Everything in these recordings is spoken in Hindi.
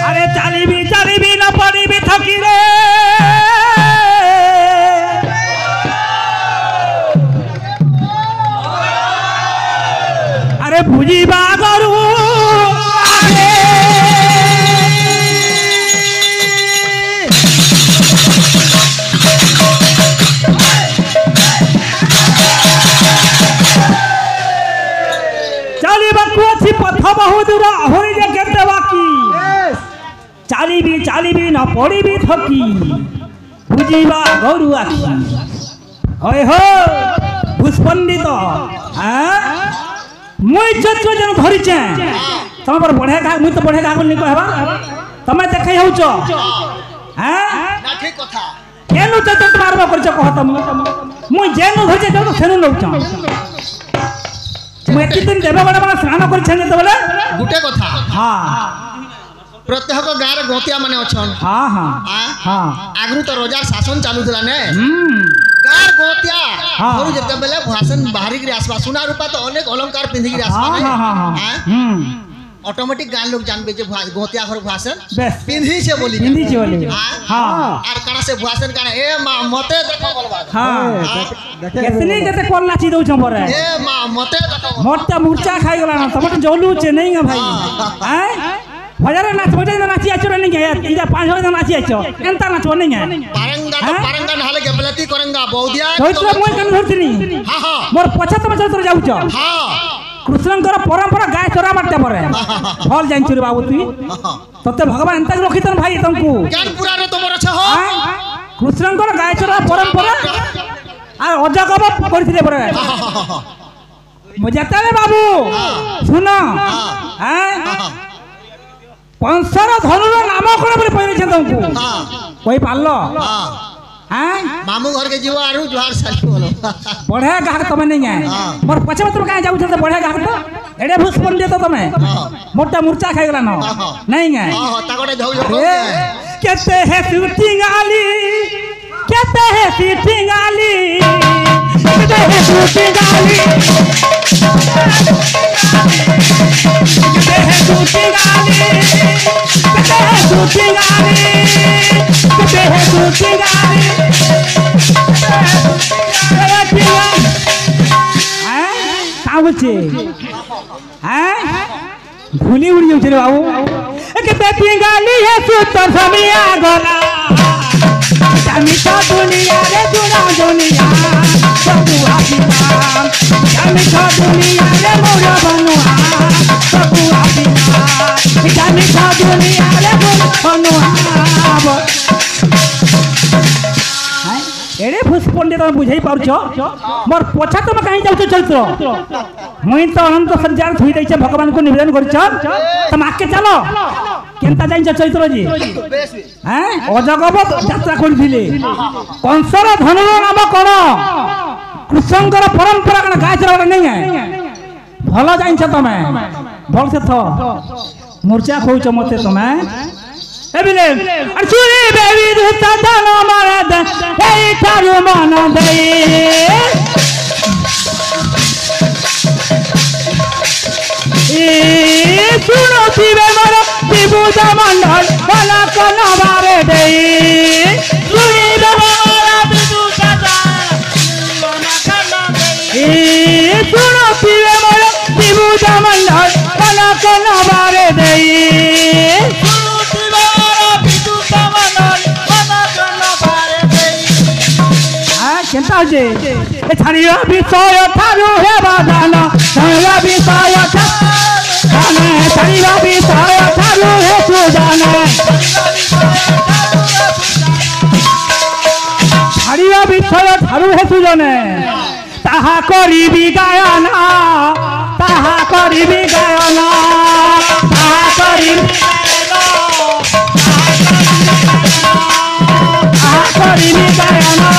अरे चालीबी न पड़ीबी थकी रे अरे भुजिबा गरु पथ बहु दूर आहुरी जे केते बाकी चालीबी न पड़ीबी थकी बुझीबा गरु आखी होय हो भूषपंडित मुई चचो जन धरिचे तम पर बढ़े का मुई तो बढ़े का नहीं कहबा तमे देखै होछ ना ठीक कथा केनु चचो मारबा करछ कह तम मुई जेनु धरिचे तो सेनु नउछ मैं दिन देवा बड़ा बड़ा स्नान कर छन तो बोले गुटे कथा हां प्रत्येक गार गोतिया माने अछन हां हां हां आगु तो रोजार शासन चालू थला ने गार गोतिया होरु जते बेले भाषण बाहरी के आसबा सुना रूपा तो अनेक अलंकार पिंधी के आसबा ने हां ऑटोमेटिक गान लोग जानबे जे गोतिया घर भाषण पिंधी से बोली हां आर करा से भाषण काने ए मां मते देखो बोलबा हां केतनी केते कोन नाची दउ छ बरे ए मां मते देखो मोटा मूर्छा खाई गला ना तमट जोलू छे नहीं है भाई हैं हजार नाच बजे नाची आचो नहीं है इजा 5000 नाची आचो एंता नाचो नहीं है पारंगा नहले गबलती करेंगा बौदिया तो मोय कन धरतनी हां हां मोर पछा तम चलत जाउ छ हां कृष्णकर परंपरा गाय चोरा मारते परे फल जाइन रे बाबू तू तते भगवान एंता रखितन भाई तुमको ज्ञान पूरा रे तमर छ हो कृष्णकर गाय चोरा परंपरा आ अजगब करथिले परे मजाता रे बाबू सुनो हैं पंसर धनुर नाम कोन बोले पहिले छ तुमको कोई पाललो हैं मामू घर के जीवा आरु जोहार साली बोलो बढ़े गाहक तमे नहीं है मोर पछे तुम काहे जाउ छ बढ़े गाहक तो एडे भूस पंडित तो तमे मोटा मूर्छा खाई गला न नहीं है हां तागडे जाउ जाउ केते है शूटिंग आली केते है शूटिंग आली केते है शूटिंग आली केते है शूटिंग आली केते है शूटिंग आली केते है शूटिंग आली कावचे हैं भूली उड़ी जाउ रे बाबू के बेटी गाली है सुतर समिया गला जामी तो दुनिया रे दुनिया सब आपिना जामी तो दुनिया रे मोरा बनुआ सब आपिना जामी तो दुनिया रे बनुआ एड़े भूस पंडित बुझाई पार मोर पछा तुम कहीं जाऊ चरित्र मुई तो अनंत संजार थुई दै भगवान को निवेदन कर तुम आके चलो केनता जाइन चरित्र जी हैं अजगब यात्रा करथिले कंसर धनुर नाम कोन कृष्णकर परंपरा कण गाय चरवा नहीं है भलो जाइन तमे भल से थो मूर्छा खोच मते तमे एबिले अर्चुरी बेबी दुता दाना मारद ए थारु माना दे ए सुनो तिबे मर विभूत मंडल वाला कोन बारे दे सुनी बेवाला विभूत दाना खाना दे ए सुनो तिबे मर विभूत मंडल वाला कोन बारे दे केनता जे ए छानिया विषय थारु हे बादान छानिया विषय थाने छानिया विषय थारु हे सुजान छानिया विषय थारु हे सुजान ताहा करिबी गायना ताहा करिबी गायना ताहा करिबी ताहा करिबी गायना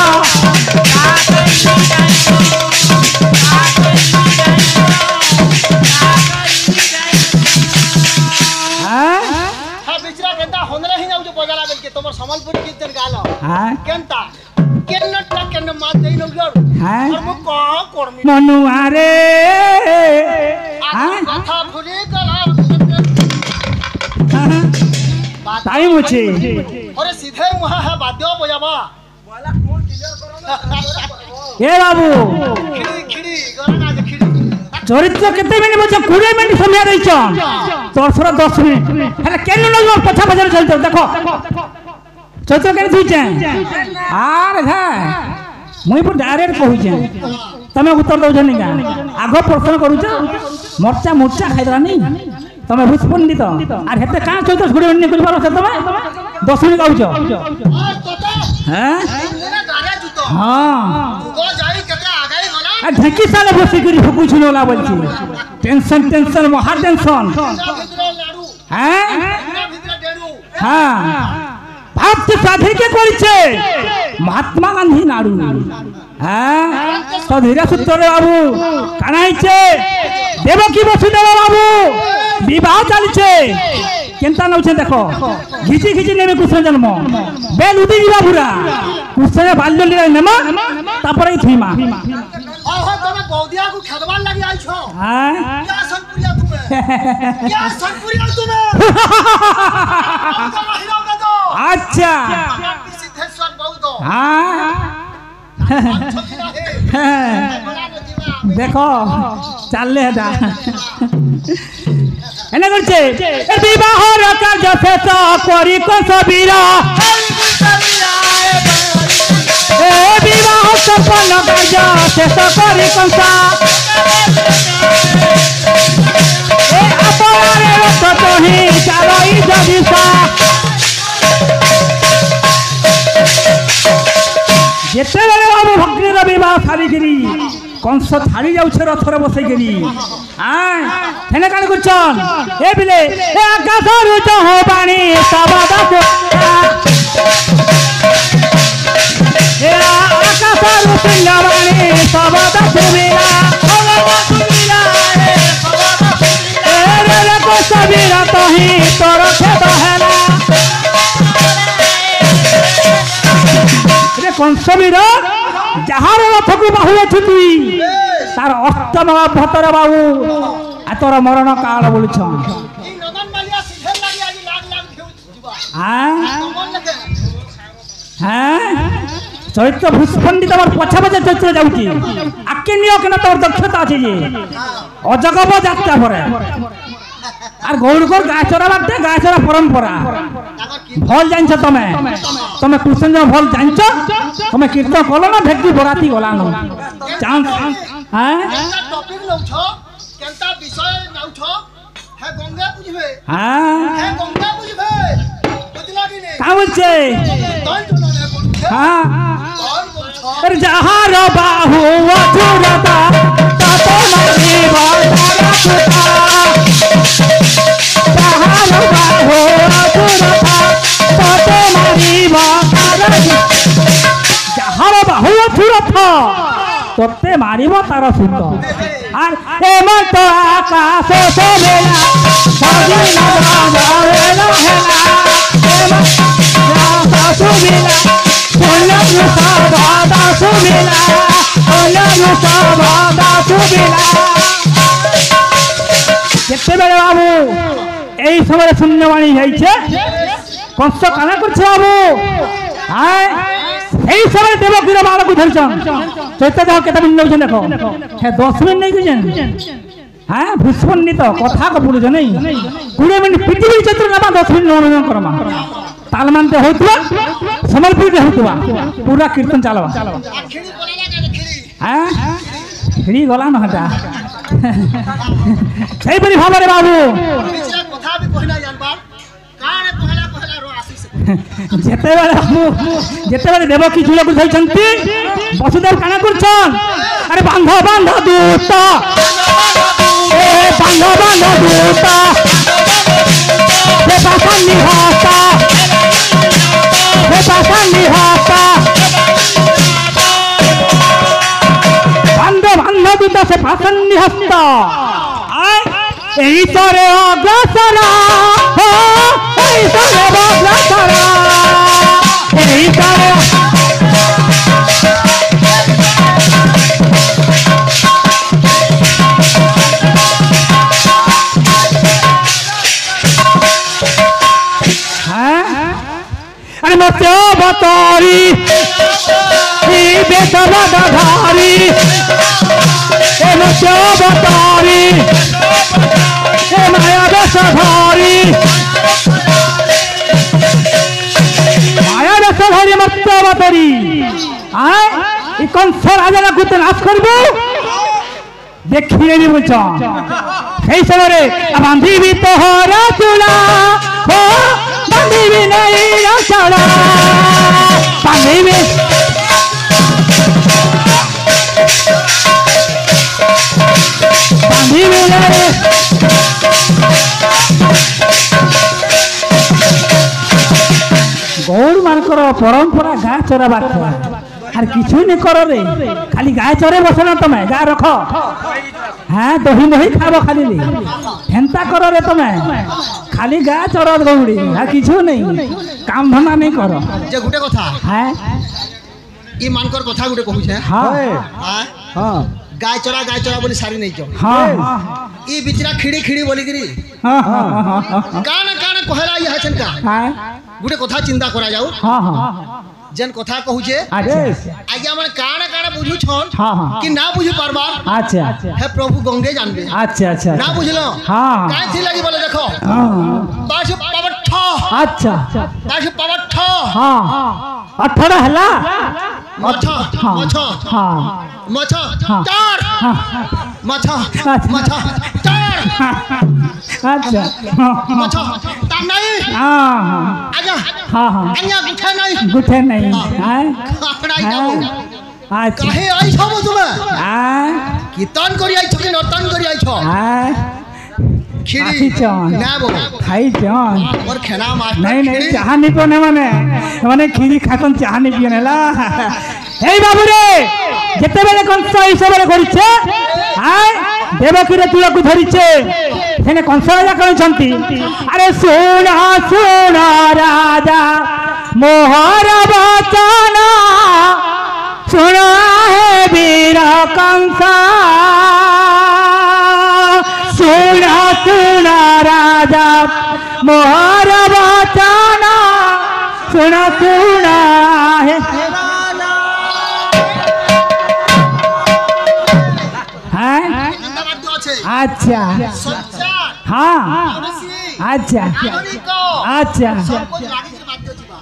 बिचरा केनता होनले ही जाउ जो बजाला बेल के तोमर संबलपुर कीर्तन गालो हां केनता केन्नटा केन्न मात देई लो यार हां और मु का करमी मनुआ रे हां कथा भूले गला टाइम होछे अरे सीधे वहां है वाद्य बजाबा वाला कौन क्लियर करो ए बाबू खिड़ी खिड़ी गरना जे खिड़ी चरित्र केते मिनिट बच 20 मिनिट समय रही छ तोर थोड़ा 10 मिनिट हेले केन लगो पछा बजार चलतो देखो चरित्र केन थुचे आर घा मुई पर डायरेक्ट कहू छे तमे उत्तर दउ छनी का आगो प्रश्न करू छ मरचा मुरचा खाइदरा नहीं तमे भूषपंडित आर हेते का चरित्र 20 मिनिट कर पारो से तमे 10 मिनिट कहू छ हैं मेरा गारे जुतो हां गो जाई केते आगाई गला आ ढेकी साले बसी करी फुकु छुनोला बोलची टेंशन टेंशन महा टेंशन हैं हां भक्त साधे के करिছে महात्मा गांधी नाडू हां तो धीरे सुतरे बाबू कानाइছে देवकी वसुदेव बाबू विवाह चलছে केनता नउছে देखो घिची घिची नेमे कृष्ण जन्म बेल उदी जीवा पूरा कृष्ण बाल्य लीला नेमा तापरे थीमा ओहो तमे बौदिया को खेदवान लागि आइ छो हां क्या सनपुरिया तुम्हें क्या सनपुरिया तुम्हें अच्छा सिद्धेश्वर बौद्ध हां देखो चलले हेदा एने करछे ए विवाहर कार्य शेष करी कसबीरा ए विवाह संपन्न कार्य शेष करी कंसा ए अपरारे रथ तोही चालई जदिसा जेते बेले बाबू भक्ति विवाह सारिगिरी कंस थाली जाउछे रथरे बसैगिरी आय हेने कान कुचन ए बिले ए आकाश रुच हो पानी सबद ए आकाश रुच पानी सबद सुमिला ए रे को सबीरा तही तोर खेत हेला रे कंसबीर जहार रथ को बाहु अछुती तार अष्टम भतर बाबू आ तोर मरण काल बोल छ ई नगन मालिया सीधे लागि आज लाग लाग घेउ जीवा हां नगन लगे हां चरित्र भूषपंडित हमर पछा पछा चरित्र जाउची आके नियो केना तोर दक्षता अछि जे अजगब जात्रा परे আর গৌরকর গাছরা বাদে গাছরা পরম্পরা ভল জানছ তুমি তুমি কৃষ্ণ ভল জানছ তুমি কীর্তন কল না ভেটি বরাতি গলা ন চান্স হ্যাঁ কেনটা টপিক লউছ কেনটা বিষয় নাউছ হে গঙ্গা বুঝবে হ্যাঁ হে গঙ্গা বুঝবে বুঝলা কি নেই কা বলছে দই জনা বলছে হ্যাঁ দই বলছ আর যাহার বাহু অধুরতা তত মারি বাধারা সুতা যাহার বাহু অধুরতা তত মারি বাধারা যাহার বাহু অধুরতা ততে মারিব তার সুত আর হেমন্ত আকাশ শোভেলা সজিল হেলা হেলা হেমন্ত সুবিলা অলগু সবাদা সুবিলা অলগু সবাদা সুবিলা যেতেবেলে বাবু এই সময় শূন্যবাণী হয়েছে কষ্ট কানা করছে বাবু হ্যাঁ এই সময় দেবকীর বালক ধরছেন চৈত্য দেহ কেতে মিনিট নেউছেন দেখো হ্যাঁ 10 মিনিট নেই বুঝেন হ্যাঁ ভূষপণ্ডিত কথা বলুছ নেই 20 মিনিট পৃথিবীর চিত্র নেবা 10 মিনিট মনোরঞ্জন করমা তাল মানতে হইতুবা সম্বলপুরে হইতুবা পুরা কীর্তন চালবা খিড়ি বলা লাগে খিড়ি হ্যাঁ খিড়ি গলা না হটা সেইপরি ভাବରେ বাবু পিছলা কথা বি কহিনা জানবা কানে পহলা পহলা রো আসিছে যেতেবেলে দেবকী ঝুলକୁ ধরছন্তি বসুদেব কানা করছন আরে বান্ধ বান্ধ দূত এ বান্ধ বান্ধ দূত হে পাশান নিহত হে পাশান নিহত বান্ধ বান্ধ দূত সে পাশান নিহত এই তরে অগ্রসর এই তরে অগ্রসর मत्स्य अवतारी बेदवधारी मत्स्य अवतारी माया रसधारी माया रसधारी मत्स्य अवतारी कंस राजा को नाश करबो देखिए नहीं बुझ সেই সময় বাঁধিবি তোহর চুলা ও বাঁধিবি নাই চড়া বাঁধিবি বাঁধিবি গৌর মানকর পরম্পরা গা চড়াবার আর কিছুই নি কর রে খালি গায়ে চড়ে বসে না তুমি গা রখ হ্যাঁ দহি মহি খাব খালি হেন্তা কর রে তুমি খালি গা চড় দৌড়ি আর কিছু নেই কাম ধন্দা নেই কর যে গুটে কথা হ্যাঁ ই মানকর কথা গুটে কহুছে হ্যাঁ হ্যাঁ গায় চড়া বলি সারি নেই চো হ্যাঁ ই বিচরা খিড়ি খিড়ি বলি গিরি হ্যাঁ হ্যাঁ কানা কানা কহলা ই হাছেন কা হ্যাঁ গুটে কথা চিন্তা করা যাও হ্যাঁ হ্যাঁ যেন কথা কহুছে আচ্ছা আগে আমার কানা কানা বুঝুছন হ্যাঁ হ্যাঁ কি না বুঝি পারবার আচ্ছা হে প্রভু গঙ্গে জানবে আচ্ছা আচ্ছা না বুঝলো হ্যাঁ কাই থি লাগি বলে দেখো হ্যাঁ বাসু পাবর ঠ আচ্ছা বাসু পাবর ঠ হ্যাঁ 18 হেলা মছ মছ হ্যাঁ মছ হ্যাঁ। চার মছ মছ চার আচ্ছা মছ তার নাই হ্যাঁ আজা হ্যাঁ হ্যাঁ আনিয়া গুঠে নাই গুঠে নাই হ্যাঁ আপনাই যাও আচ্ছা কাহে আইছ তুমি হ্যাঁ কীর্তন করি আইছ কি নর্তন করি আইছ হ্যাঁ খিড়ি খাইছন না বো খাইছন মোর খেনা মাস্টার নাই নাই চাহা নি পিনে মানে খিরি খাতন চাহা নি পিনে হেলা এই বাবু রে যেতেবেলে কংস হিসাবে করিছে হ্যাঁ দেবকীর তুলকু ধরিছে সেনে কংস রাজা କହିଛନ୍ତି আরে শুণ শুণ রাজা মোহর বচন শুণ হে বীর কংস শুণ শুণ রাজা মোহর বচন শুণ শুণ হে হ্যাঁ আচ্ছা হ্যাঁ আচ্ছা আচ্ছা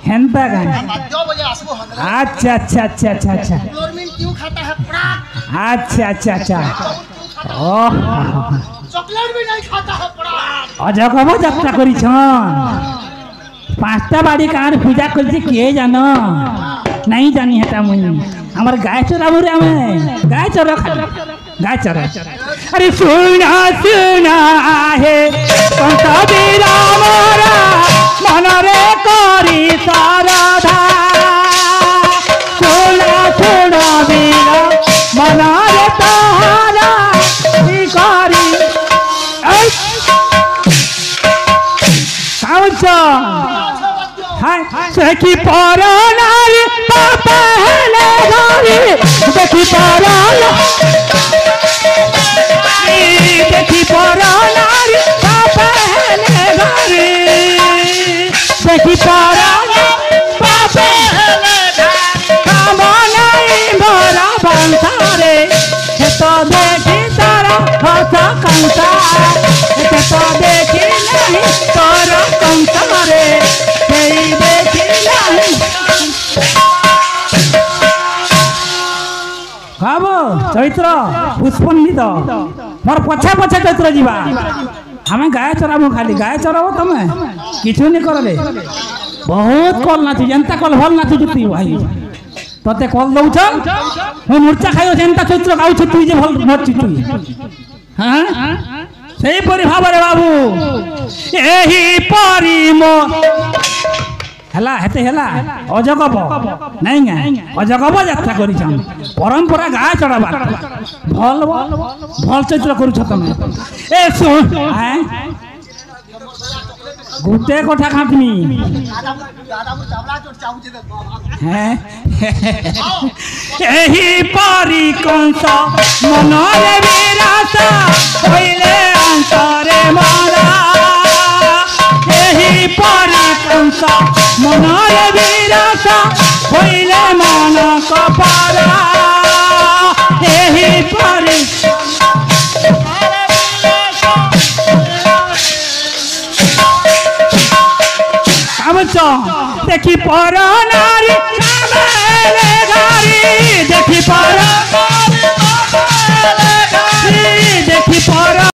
হেন্তা গান আচ্ছা আচ্ছা আচ্ছা আচ্ছা আচ্ছা अच्छा अच्छा अच्छा ओह चॉकलेट भी नहीं खाता है पड़ा अजगब যাত্রা করিছন পাঁচটা বাড়ি কার পূজা করছে কে জানো নাই জানি হেটা মুই আমার গায়ে চড়া বরে আমি গায়ে চড়া খালি গায়ে চড়া আরে শুনা শুনা হে কন্ত বিরামরা মনরে করি সারধা শুনা শুনা বীর মনরে তাহারা কি করি কাউচ দেখি পরানারি পাপা হেলে ধরি দেখি দেখি পরানারি পাপা হেলে ধরি দেখি পরানারি পাপা হেলে ধরি কামনাই ভরা বংশারে সে তো দেখি তারা হস কংসা সে তো দেখি নাহি তোর কংসারে সেই দেখি নাহি খাব চৈত্র পুষ্পন্বিত মোর পছা পছা চৈত্র যা আমি গায়ে চড়াবো খালি গায়ে চড়াবো তুমি কিছু নি করলে বহুত কল নাচু যেনতা কল ভাল নাচুছু তুই ভাই তোতে কল দৌছ ମୁଁ ମୂର୍ଚ୍ଛା ଖାଇବ ଯେନ୍ତା ଚୈତ୍ର ଗାଉଛୁ ତୁଇ ଯେ ଭଲ ନଚୁ ତୁଇ ହଁ ସେଇପରି ଭାବରେ ବାବୁ ଏହିପରି ମୋ ହେଲା ହେତେ ହେଲା ଅଜଗବ ନାଇଁ ଗା ଅଜଗବ ଯାତ୍ରା କରିଛନ୍ ପରମ୍ପରା ଗାଁ ଚଢ଼ାବା ଭଲ ଭଲ ଚୈତ୍ର କରୁଛ ତମେ ଏ ଶୁଣ গোটে কথা খাটনি এহিপরি কংস মনরে বিরাস হইলে অন্তরে মরা এহিপরি কংস মনরে বিরাস भावुच देखी पर नारी देखी पर